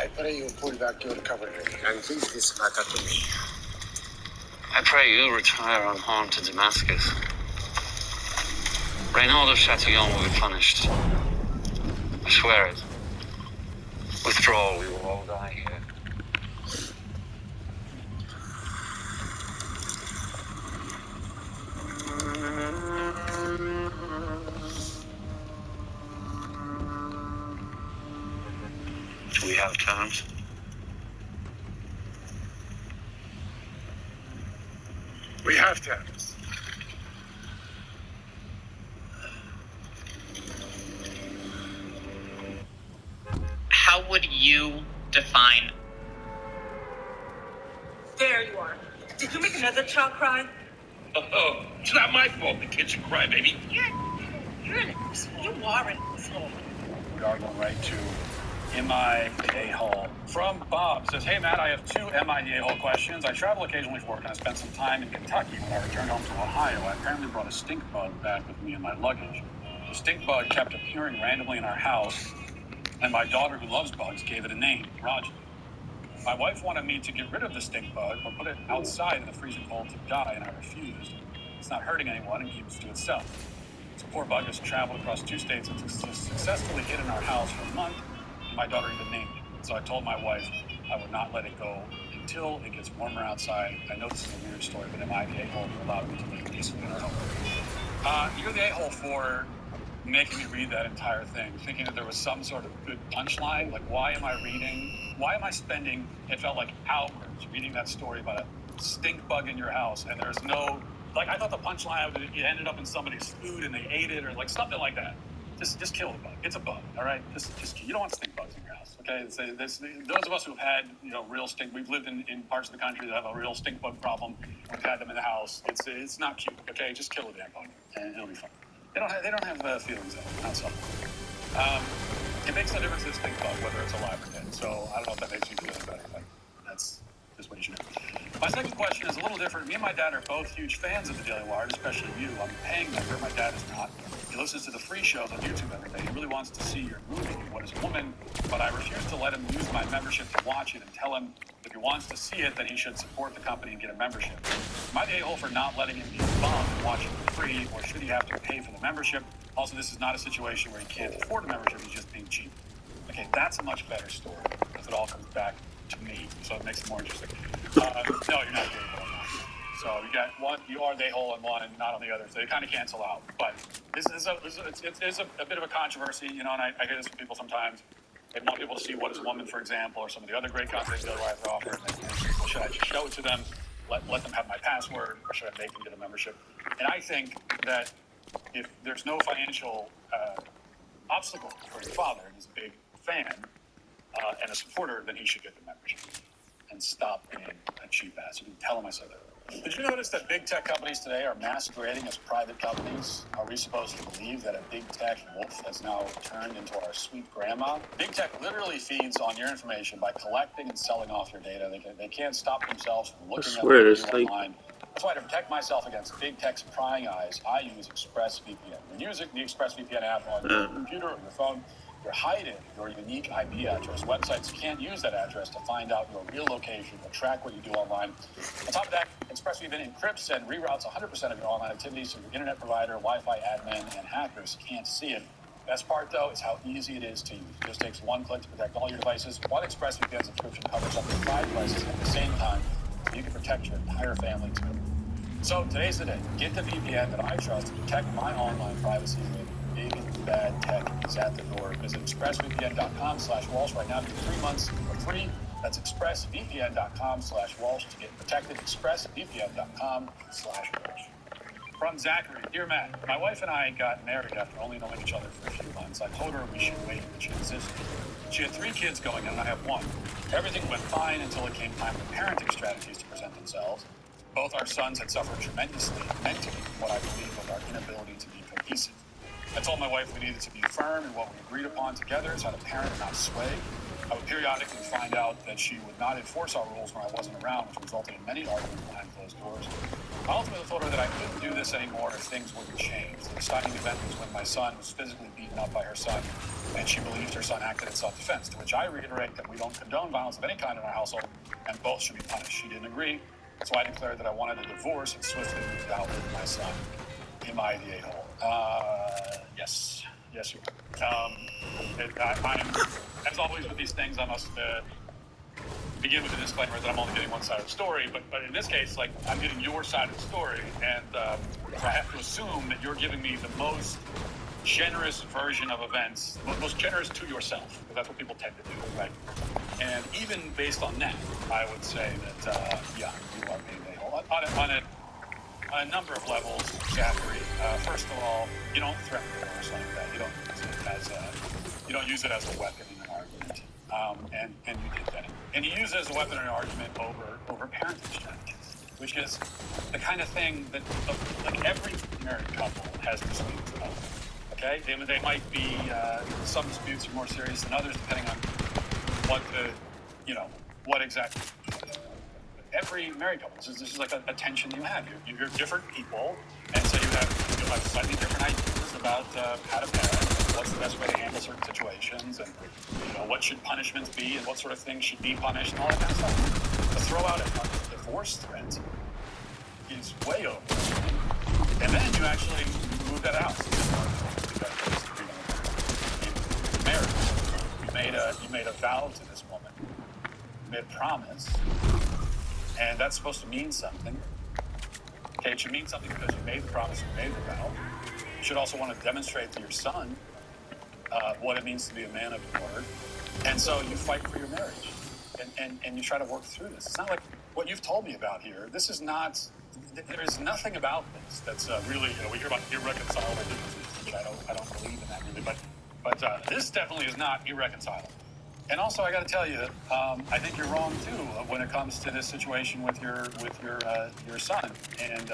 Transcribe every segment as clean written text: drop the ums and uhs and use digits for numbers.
I pray you pull back your cavalry and leave this matter to me. I pray you retire unharmed to Damascus. Reynald of Chatillon will be punished. I swear it. Withdrawal, we will all die here. Do we have terms? We have terms. How would you define? There you are. Did you make another child cry? Oh, it's not my fault the kid should cry, baby. You're an asshole. You are an asshole. We are going right to Am I the A-hole? From Bob. Says, hey, Matt, I have two Am I the A-hole questions. I travel occasionally for work, and I spent some time in Kentucky. When I returned home to Ohio, I apparently brought a stink bug back with me in my luggage. The stink bug kept appearing randomly in our house, and my daughter, who loves bugs, gave it a name, Roger. My wife wanted me to get rid of the stink bug or put it outside in the freezing cold to die, and I refused. It's not hurting anyone and keeps to itself. This poor bug has traveled across 2 states and successfully hid in our house for a month. My daughter even named it. So I told my wife I would not let it go until it gets warmer outside. I know this is a weird story, but am I the a-hole who allowed me to live peacefully in our home? You're the a-hole for making me read that entire thing, thinking that there was some sort of good punchline. Like, why am I spending, it felt like hours reading that story about a stink bug in your house, and there's no, like, I thought the punchline would it ended up in somebody's food and they ate it, or like something like that. Just kill the bug. It's a bug, all right? Just you don't want stink bugs in your house, okay? Those of us who've had, real stink, we've lived in parts of the country that have a real stink bug problem. We've had them in the house. It's not cute, okay? Just kill the damn bug, and it'll be fine. They don't have feelings, though, not so. It makes no difference to the stink bug whether it's alive or dead. So I don't know if that makes you feel any better. Like, that's just what you should know. My second question is a little different. Me and my dad are both huge fans of the Daily Wire, especially you. I'm a paying member. My dad is not. He listens to the free shows on YouTube every day. He really wants to see your movie, What is a Woman? But I refuse to let him use my membership to watch it and tell him if he wants to see it, then he should support the company and get a membership. Am I the a-hole for not letting him be involved and watch it for free, or should he have to pay for the membership? Also, this is not a situation where he can't afford a membership. He's just being cheap. Okay, that's a much better story because it all comes back to me, so it makes it more interesting. No, you're not the a-hole. So you got one, you are the a-hole on one and not on the other. So they kind of cancel out. But this is a bit of a controversy, and I hear this from people sometimes. They want people to see What is a Woman, for example, or some of the other great content that I offer. Well, should I just show it to them, let them have my password, or should I make them get a membership? And I think that if there's no financial obstacle for your father, and he's a big fan and a supporter, then he should get the membership and stop being a cheap ass. You can tell him I said that. Did you notice that big tech companies today are masquerading as private companies? Are we supposed to believe that a big tech wolf has now turned into our sweet grandma? Big tech literally feeds on your information by collecting and selling off your data. They can't stop themselves from looking at you online. That's why, to protect myself against big tech's prying eyes, I use ExpressVPN. When using the ExpressVPN app on your computer or your phone, you're hiding your unique IP address. Websites can't use that address to find out your real location or track what you do online. On top of that, ExpressVPN encrypts and reroutes 100% of your online activities so your internet provider, Wi-Fi admin, and hackers can't see it. Best part, though, is how easy it is to use. It just takes one click to protect all your devices. One ExpressVPN subscription covers up to 5 devices at the same time, so you can protect your entire family, too. So today's the day. Get the VPN that I trust to protect my online privacy with big bad tech is at the door. Visit expressvpn.com/Walsh right now to get 3 months for free. That's expressvpn.com/Walsh to get protected. expressvpn.com/Walsh. From Zachary, dear Matt, my wife and I got married after only knowing each other for a few months. I told her we should wait, but she insisted. She had 3 kids going and I have 1. Everything went fine until it came time for parenting strategies to present themselves. Both our sons had suffered tremendously mentally from what I believe was our inability to be cohesive. I told my wife we needed to be firm in what we agreed upon together is how to parent and not sway. I would periodically find out that she would not enforce our rules when I wasn't around, which resulted in many arguments behind closed doors. I ultimately told her that I couldn't do this anymore if things wouldn't change. The deciding event was when my son was physically beaten up by her son, and she believed her son acted in self-defense, to which I reiterate that we don't condone violence of any kind in our household, and both should be punished. She didn't agree, so I declared that I wanted a divorce and swiftly moved out with my son. Am I the a-hole? Yes. Yes, you are. I'm, as always with these things, I must begin with a disclaimer that I'm only getting one side of the story, but in this case, like, I'm getting your side of the story, and so I have to assume that you're giving me the most generous version of events, most generous to yourself, because that's what people tend to do, right? And even based on that, I would say that, yeah, you are being a-hole. On a number of levels, Zachary. First of all, you don't threaten divorce like that. You don't use it as a weapon in an argument. And you did that. And you use it as a weapon in an argument over parenting strategies, which is the kind of thing that like every married couple has disputes about. Okay, they might be some disputes are more serious than others depending on what exactly. Every married couple, this is like a tension you have. You're different people, and so you have slightly different ideas about how to parent, what's the best way to handle certain situations, and what should punishments be, and what sort of things should be punished, and all that kind of stuff. To throw out a divorce threat is way over, and then you actually move that out. Marriage. You made a vow to this woman. You made a promise. And that's supposed to mean something. Okay, it should mean something because you made the promise, you made the vow. You should also want to demonstrate to your son what it means to be a man of your word. And so you fight for your marriage. And you try to work through this. It's not like what you've told me about here. This is not, there is nothing about this that's really, we hear about irreconcilable differences, which I don't believe in that really. But this definitely is not irreconcilable. And also, I got to tell you, I think you're wrong too when it comes to this situation with your son. And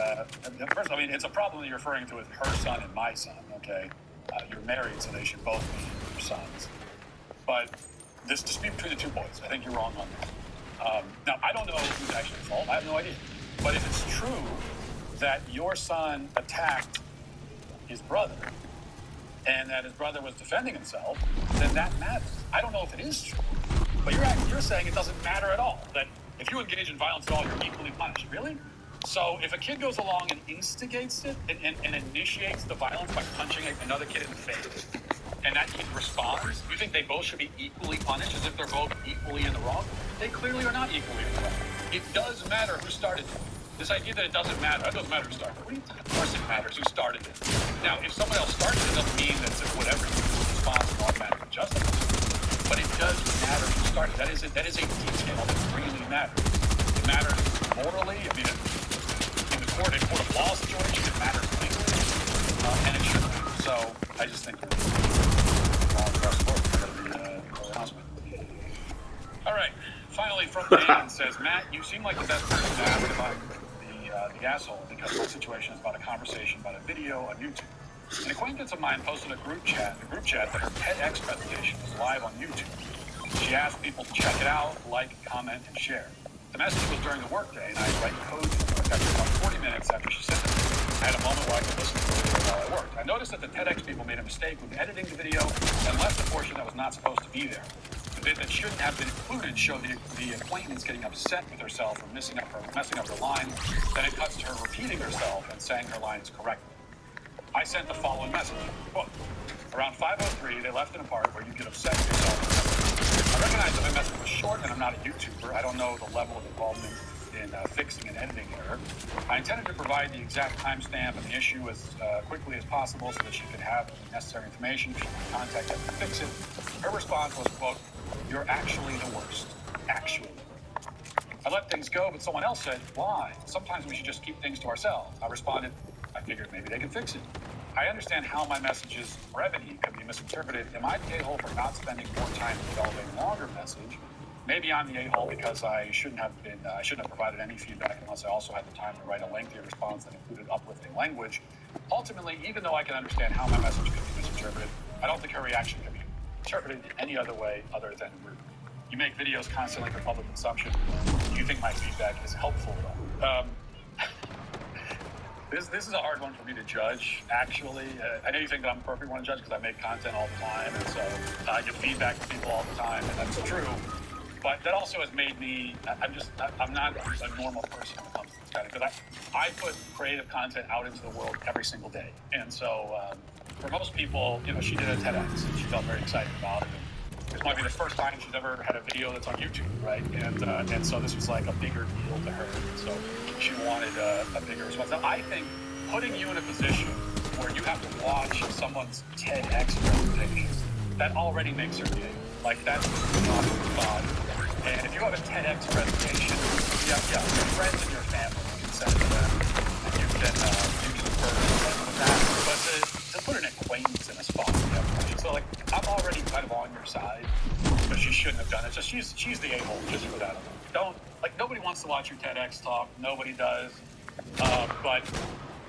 first, I mean, it's a problem that you're referring to with her son and my son. Okay, you're married, so they should both be your sons. But this dispute between the two boys, I think you're wrong on that. Now, I don't know who's actually at fault. I have no idea. But if it's true that your son attacked his brother, and that his brother was defending himself, then that matters. I don't know if it is true, but you're saying it doesn't matter at all, that if you engage in violence at all, you're equally punished. Really? So if a kid goes along and instigates it and initiates the violence by punching another kid in the face, and that kid responds, you think they both should be equally punished as if they're both equally in the wrong? They clearly are not equally in the wrong. It does matter who started it. This idea that it doesn't matter who started it. Of course it matters who started it. Now, if someone else started it, doesn't mean that whatever you do is responsible automatically justified. But it does matter who started it. That is a detail that really matters. It matters morally. I mean, in a court of law situation, it matters legally, and it should matter. So I just think we're wrong across the board for the announcement. All right. Finally, from Dan says, Matt, you seem like the best person to ask about the asshole because my situation is about a conversation about a video on YouTube. An acquaintance of mine posted a group chat that her TEDx presentation was live on YouTube. She asked people to check it out, like, comment, and share. The message was during the workday, and I write code for it. After about 40 minutes after she sent it, I had a moment where I could listen to it while I worked. I noticed that the TEDx people made a mistake with editing the video and left the portion that was not supposed to be there. The bit that shouldn't have been included showed the acquaintance getting upset with herself for messing up her line. Then it cuts to her repeating herself and saying her lines correctly. I sent the following message. Quote, around 5:03, they left in a part where you get upset with yourself. I recognize that my message was short and I'm not a YouTuber. I don't know the level of involvement in fixing an editing error. I intended to provide the exact timestamp and the issue as quickly as possible so that she could have the necessary information she could contact us to fix it. Her response was, quote, you're actually the worst. Actually. I let things go, but someone else said, why? Sometimes we should just keep things to ourselves. I responded, I figured maybe they can fix it. I understand how my message's brevity could be misinterpreted. Am I the a-hole for not spending more time developing a longer message? Maybe I'm the a-hole because I shouldn't have provided any feedback unless I also had the time to write a lengthier response that included uplifting language. Ultimately, even though I can understand how my message could be misinterpreted, I don't think her reaction can be interpreted in any other way other than rude. you make videos constantly for public consumption. Do you think my feedback is helpful at all? This is a hard one for me to judge, actually. I know you think that I'm a perfect one to judge because I make content all the time, and so I give feedback to people all the time, and that's true. But that also has made me, I'm not a normal person when it comes to this kind of, because I put creative content out into the world every single day. And so for most people, you know, she did a TEDx, and she felt very excited about it. This might be the first time she's ever had a video that's on YouTube, right? And so this was like a bigger deal to her. And so she wanted a bigger response. Now, I think putting you in a position where you have to watch someone's TEDx presentation, that already makes her day. Like, that's not fun. And if you have a TEDx presentation, your friends and your family, you can send it to them, and you can confer with that. But to put an acquaintance in a spot, so like, I'm already kind of on your side, but she shouldn't have done it. So she's the a-hole just for that. Nobody wants to watch your TEDx talk. Nobody does. But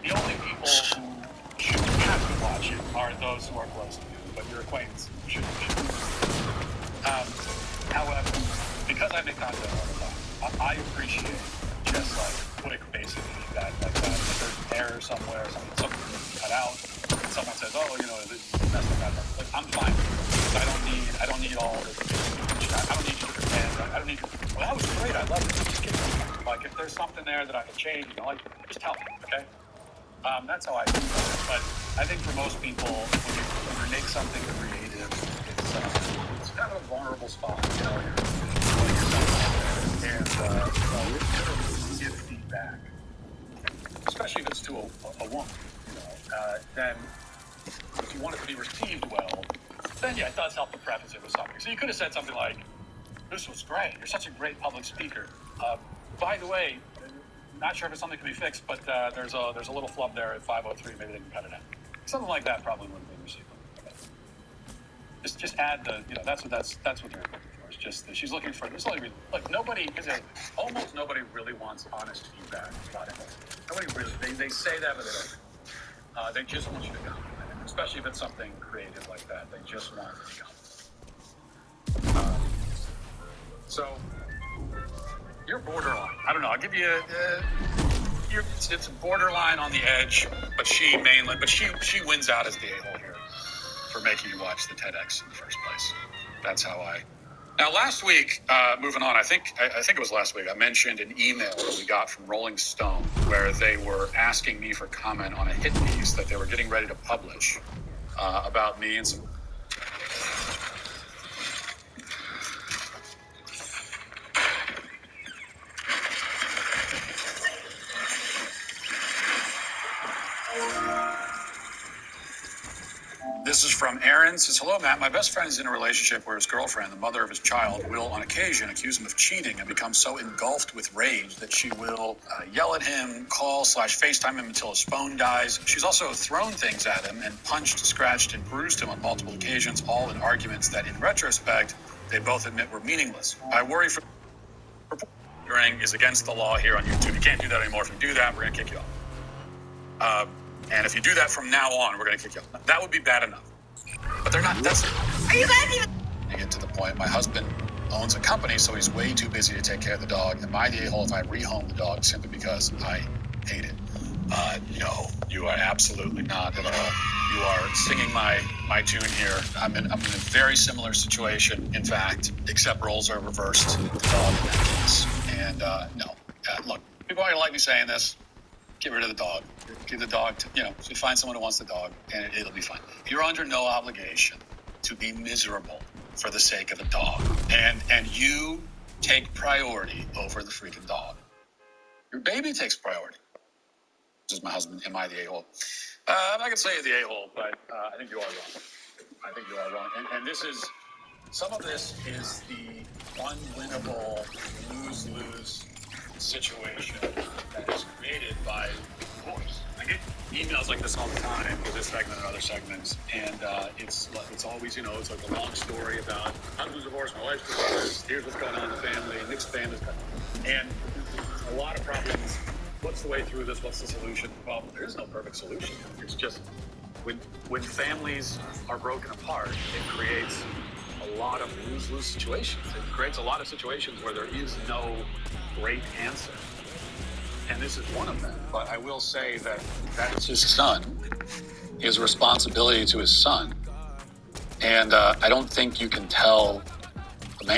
the only people who should have to watch it are those who are close to you. But your acquaintance shouldn't. However, because I make content all the time, I appreciate just like quick basic feedback like that. If there's an error somewhere, something cut out, and someone says, "Oh, you know, this messed up." Like, I'm fine. I don't need all this. I don't need you to pretend. I don't need you. Well, that was great. I love it. Just keep it. Like, if there's something there that I can change, you know, like, just tell me, okay? That's how I do it. But I think for most people, when you make something creative, it's kind of a vulnerable spot. You know, you're putting yourself out there, and you're going to give feedback, especially if it's to a woman. You know, then if you want it to be received well, then yeah, it does help to preface it with something. So you could have said something like, "This was great. You're such a great public speaker. By the way, not sure if it's something that can be fixed, but there's a little flub there at 503. Maybe they can cut it out." Something like that probably wouldn't be received. Just add the, you know, that's what you're looking for. It's just that she's looking for. There's only like almost nobody really wants honest feedback about it. Nobody really. They say that, but they don't. They just want you to compliment it, especially if it's something creative like that. They just want it to compliment. So you're borderline. I don't know. I'll give you. It's borderline on the edge, but she wins out as the a-hole here for making you watch the TEDx in the first place. That's how I. Now, last week, moving on, I think it was last week, I mentioned an email that we got from Rolling Stone where they were asking me for comment on a hit piece that they were getting ready to publish about me and some. This is from Aaron. Says, "Hello, Matt. My best friend is in a relationship where his girlfriend, the mother of his child, will on occasion accuse him of cheating and become so engulfed with rage that she will yell at him, call/FaceTime him until his phone dies. She's also thrown things at him and punched, scratched, and bruised him on multiple occasions, all in arguments that, in retrospect, they both admit were meaningless. I worry for is against the law here on YouTube. You can't do that anymore. If you do that, we're going to kick you off. And if you do that from now on, we're going to kick you off. That would be bad enough. But they're not. Are you guys even? To get to the point, my husband owns a company, so he's way too busy to take care of the dog. Am I the a-hole if I rehome the dog simply because I hate it? No, you are absolutely not at all. You are singing my tune here. I'm in a very similar situation, in fact, except roles are reversed. The dog in that case. And no, look, people aren't going to like me saying this. Get rid of the dog. Give the dog to, so find someone who wants the dog, and it'll be fine. You're under no obligation to be miserable for the sake of a dog. And you take priority over the freaking dog. Your baby takes priority. This is my husband. Am I the a-hole? I'm not going to say you're the a-hole, but I think you are wrong. And this is, some of this is the unwinnable lose-lose situation that is created by divorce. I get emails like this all the time for this segment and other segments, and it's always, it's like a long story about husband's divorced, my wife's divorced, here's what's going on in the family, Nick's family's coming. And a lot of problems. What's the way through this? What's the solution? Well, there is no perfect solution. It's just when families are broken apart, it creates a lot of lose-lose situations. It creates a lot of situations where there is no great answer. And this is one of them. But I will say that is his son. He has a responsibility to his son. And I don't think you can tell